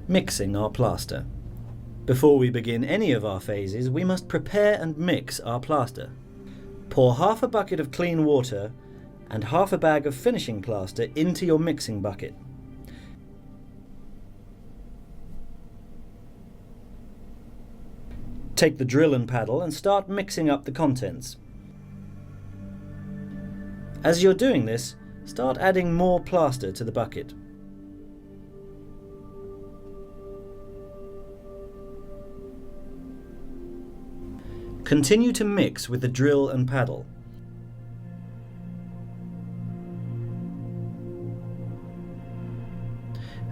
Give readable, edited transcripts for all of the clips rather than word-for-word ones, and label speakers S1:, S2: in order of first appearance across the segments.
S1: Mixing our plaster. Before we begin any of our phases, we must prepare and mix our plaster. Pour half a bucket of clean water and half a bag of finishing plaster into your mixing bucket. Take the drill and paddle and start mixing up the contents. As you're doing this, start adding more plaster to the bucket. Continue to mix with the drill and paddle.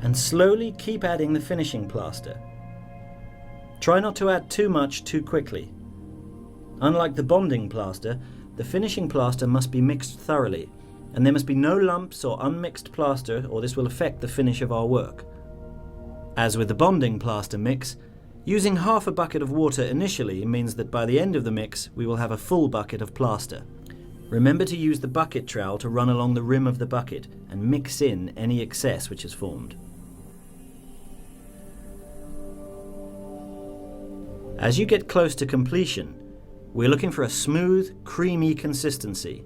S1: And slowly keep adding the finishing plaster. Try not to add too much too quickly. Unlike the bonding plaster, the finishing plaster must be mixed thoroughly, and there must be no lumps or unmixed plaster, or this will affect the finish of our work. As with the bonding plaster mix, using half a bucket of water initially means that by the end of the mix we will have a full bucket of plaster. Remember to use the bucket trowel to run along the rim of the bucket and mix in any excess which has formed. As you get close to completion, we're looking for a smooth, creamy consistency.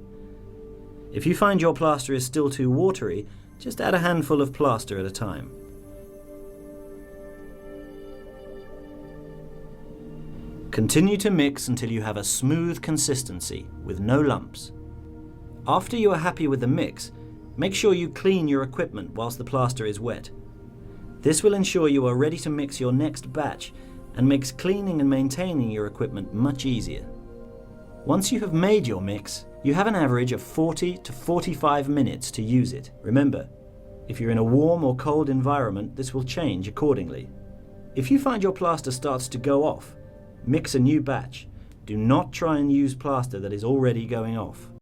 S1: If you find your plaster is still too watery, just add a handful of plaster at a time. Continue to mix until you have a smooth consistency with no lumps. After you are happy with the mix, make sure you clean your equipment whilst the plaster is wet. This will ensure you are ready to mix your next batch and makes cleaning and maintaining your equipment much easier. Once you have made your mix, you have an average of 40 to 45 minutes to use it. Remember, if you're in a warm or cold environment, this will change accordingly. If you find your plaster starts to go off, mix a new batch. Do not try and use plaster that is already going off.